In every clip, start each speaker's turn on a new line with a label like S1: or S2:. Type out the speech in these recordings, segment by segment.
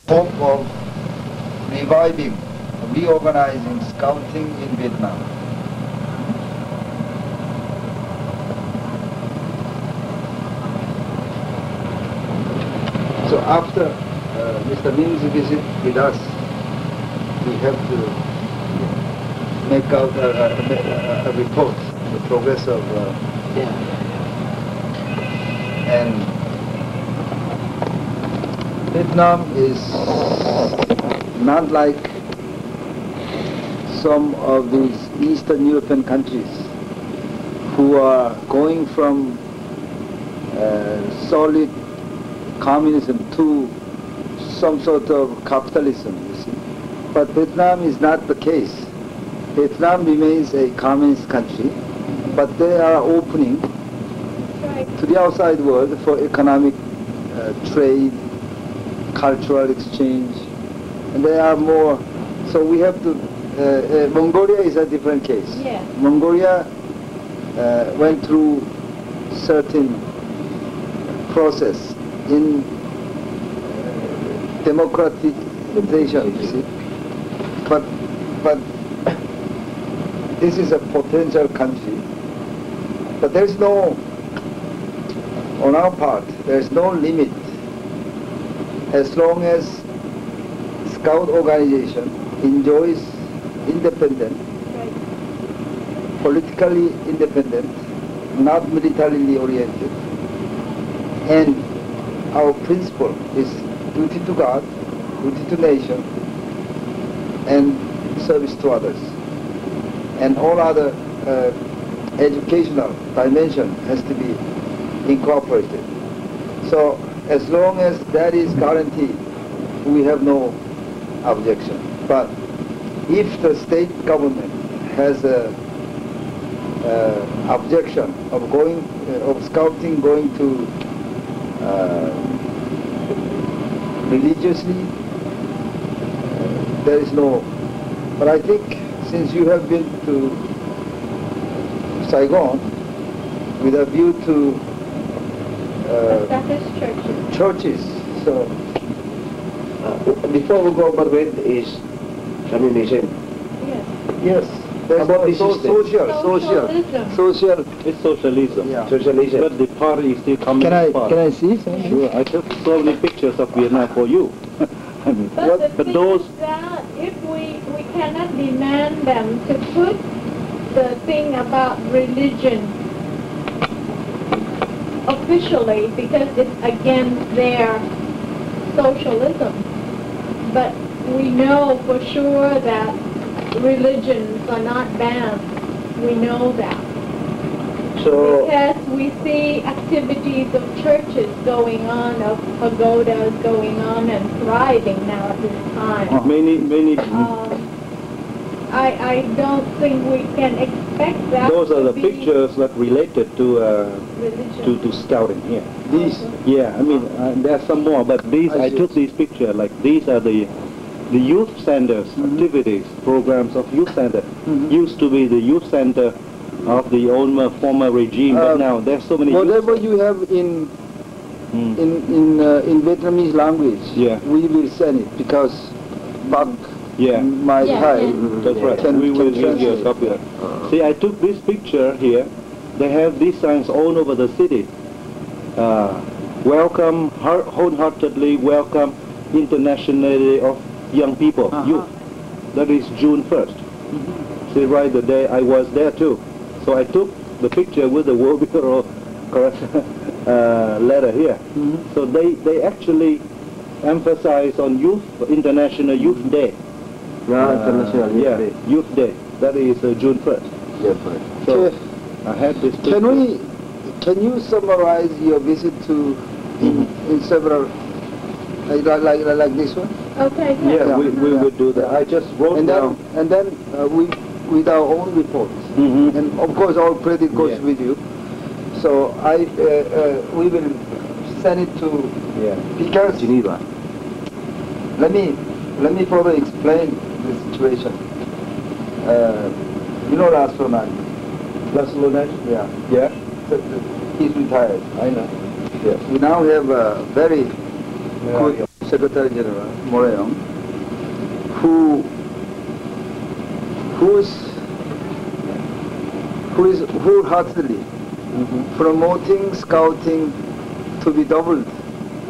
S1: hope of reviving, reorganizing scouting in Vietnam. So after Mr. Min's visit with us, we have to make out a report, the progress of and Vietnam is not like some of these Eastern European countries who are going from solid communism to some sort of capitalism, you see. But Vietnam is not the case. Vietnam remains a communist country, but they are opening to the outside world for economic trade, cultural exchange, and they are more. So we have to. Mongolia is a different case.
S2: Yeah.
S1: Mongolia went through certain process in democratization, you see. But this is a potential country. But there's no, on our part, there's no limit as long as Scout organization enjoys independent, politically independent, not militarily oriented, and our principle is duty to God, duty to nation, and service to others. And all other educational dimension has to be incorporated. So as long as that is guaranteed, we have no objection. But if the state government has a objection of going, of scouting going to religiously, there is no. But I think since you have been to Saigon with a view to churches, so
S3: before we go, but when is communism?
S1: yes, there's
S3: about this
S1: social.
S4: It's socialism.
S1: Yeah.
S3: Socialism.
S4: But the party is still communist party.
S1: Can I see?
S4: Sure, I took so many pictures of Vietnam for you. I mean,
S2: but
S4: those.
S2: Is that if we cannot demand them to put the thing about religion officially because it's against their socialism. But we know for sure that religions are not banned. We know that.
S3: So
S2: because we see activities of churches going on, of pagodas going on and thriving now at this time.
S4: Many.
S2: I don't think we can expect that.
S4: Those are
S2: to
S4: the
S2: be
S4: pictures that related to
S2: religion.
S4: to scouting here.
S1: These,
S4: Yeah, I mean there's some more, but these I took these pictures. Like these are the youth centers activities, programs of youth center. Used to be the youth center of the old former regime, but now there's so many.
S1: whatever you have in Vietnamese language, we will send it because Bach my high.
S4: That's right. We will give you a copy. See, I took this picture here. They have these signs all over the city. Welcome, wholeheartedly welcome, internationally of young people, youth. That is June 1st. See, right the day I was there too. So I took the picture with the World Bureau letter here. So they actually emphasize on youth, International Youth Day.
S1: International Youth Day.
S4: Youth Day. That is June 1st. So I had this picture.
S1: Can you summarize your visit to in several like this one?
S2: Okay.
S4: Yeah, we would do that. I just wrote down.
S1: And then we with our own reports, and of course all credit goes with you. So we will send it to because
S4: Geneva.
S1: Let me further explain the situation. You know Laszlo Nagy?
S4: Laszlo Nagy?
S1: Yeah. He's retired.
S4: I know.
S1: Yes. We now have a very good Secretary General Moreong, who is wholeheartedly promoting scouting to be doubled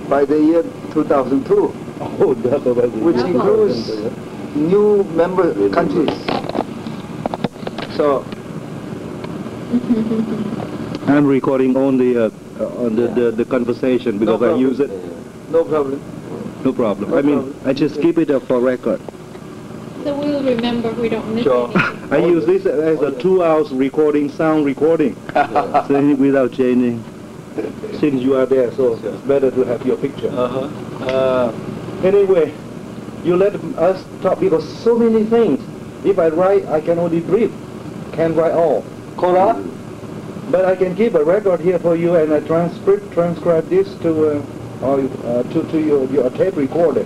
S1: by the year 2002, which includes new member countries. So
S4: I'm recording only the conversation because I use it.
S1: no problem.
S4: No problem.
S1: No
S4: I mean,
S1: problem.
S4: I just keep it up for record.
S2: So we'll remember, we don't miss
S1: Sure.
S2: anything.
S4: I use this as a 2 hours recording, sound recording, so without changing. Since you are there, so it's better to have your picture. Anyway, you let us talk because so many things. If I write, I can only brief, can't write all. Correct? But I can keep a record here for you, and I transcribe this to your tape recorder.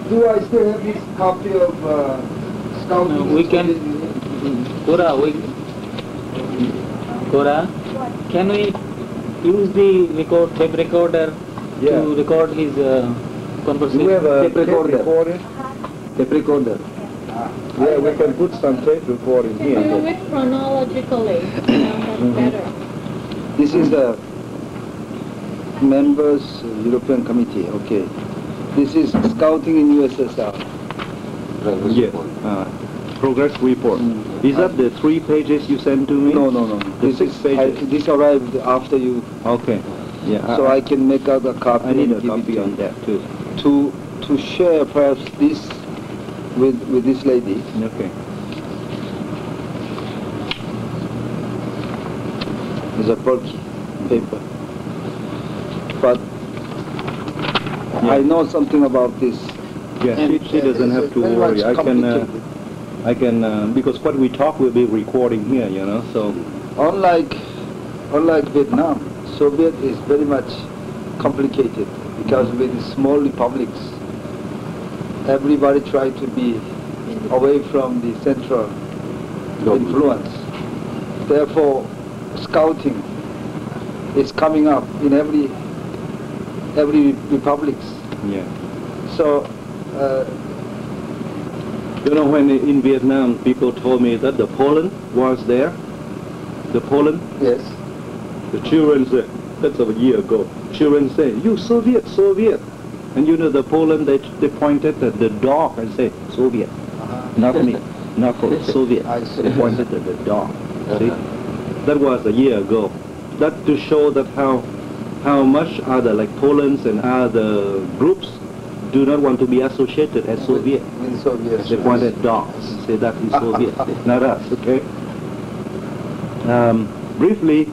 S1: Do I still have this copy of scouting?
S5: No, we can. Cora, can we use the tape recorder to record his conversation?
S4: Do we have a
S5: tape recorder?
S1: Tape recorder.
S4: Yeah, we can put some tape recording
S2: Do
S4: here.
S2: it chronologically, that's better.
S1: This is the members European Committee. Okay. This is scouting in USSR.
S4: Yes. Progress report. Is that the 3 pages you sent to me?
S1: No.
S4: The 6 pages.
S1: This arrived after you,
S4: Okay. Yeah.
S1: so I can make out a copy.
S4: I need
S1: and
S4: a
S1: give it
S4: copy
S1: to
S4: on
S1: you.
S4: that too.
S1: To share perhaps this with this lady.
S4: Okay.
S1: It's a bulky paper. But I know something about this.
S4: Yeah,
S1: And,
S4: she doesn't
S1: it's
S4: have to
S1: very
S4: worry.
S1: much
S4: I can because what we talk will be recording here, you know. So
S1: Unlike Vietnam, Soviet is very much complicated because with small republics, everybody tried to be away from the central influence. Therefore, scouting is coming up in every republics.
S4: yeah.
S1: So,
S4: You know, when in Vietnam, people told me that the Poland was there. The Poland,
S1: yes,
S4: the children said, that's a year ago. Children say, you Soviet, Soviet. And you know, the Poland, they pointed at the dog and say, Soviet. Not me, not for Soviet.
S1: I see.
S4: They pointed at the dog. See? That was a year ago. That to show that how much other, like Poland's and other groups, do not want to be associated as Soviet.
S1: with Soviet.
S4: They pointed dogs and say that is Soviet, not us, okay? Briefly,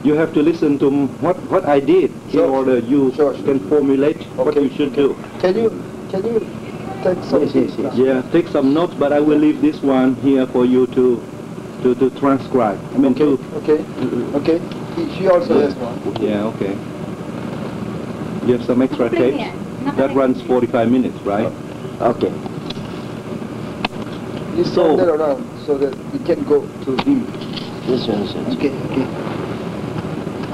S4: you have to listen to what I did in order you can formulate what you should do.
S1: Can you take some?
S4: Yeah, take some notes, but I will leave this one here for you to transcribe. I mean,
S1: Okay. She also has one.
S4: yeah, okay. You have some extra tape? That runs 45 minutes, right?
S1: Okay. You
S4: So-
S1: turn that around so that it can go to him.
S3: Yes.
S1: Okay.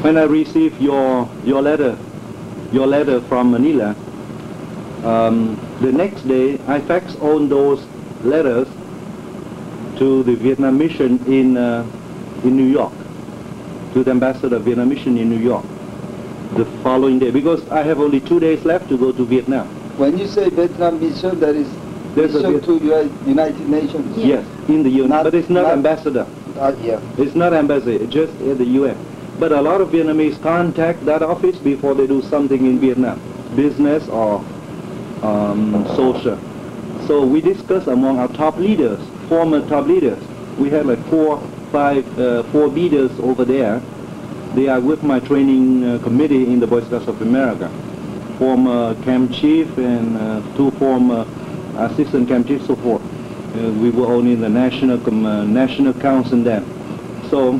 S4: When I received your letter from Manila, the next day I faxed all those letters to the Vietnam mission in New York, to the ambassador of Vietnam mission in New York, the following day, because I have only 2 days left to go to Vietnam.
S1: When you say Vietnam mission, that is
S4: There's a
S1: mission to United Nations.
S4: Yes, in the UN, but it's not ambassador.
S1: Yeah.
S4: It's not embassy, it's just at the UN. But a lot of Vietnamese contact that office before they do something in Vietnam, business or social. So we discuss among our top leaders, former top leaders. We have like four leaders over there. They are with my training committee in the Boy Scouts of America. Former camp chief and 2 former assistant camp chiefs, so forth. We were only in the national council then. So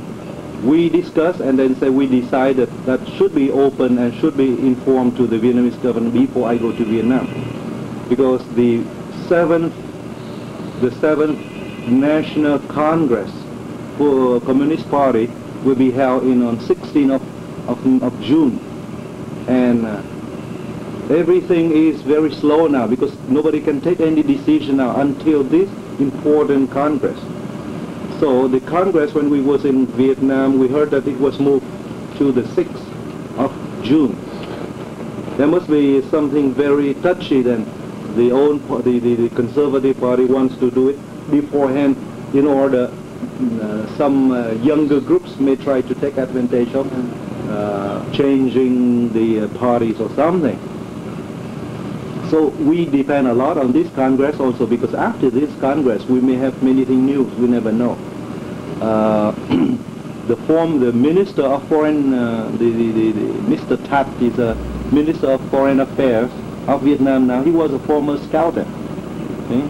S4: we discussed and then we decided that should be open and should be informed to the Vietnamese government before I go to Vietnam, because the seventh National Congress for Communist Party will be held on 16th of June, and everything is very slow now because nobody can take any decision now until this important Congress. So the Congress, when we was in Vietnam, we heard that it was moved to the 6th of June. There must be something very touchy then. The Conservative Party wants to do it beforehand in order some younger groups may try to take advantage of changing the parties or something. So we depend a lot on this Congress also, because after this Congress we may have many things new, we never know. The Minister of Foreign, Mr. Tat is a Minister of Foreign Affairs of Vietnam now. He was a former scouter. Okay?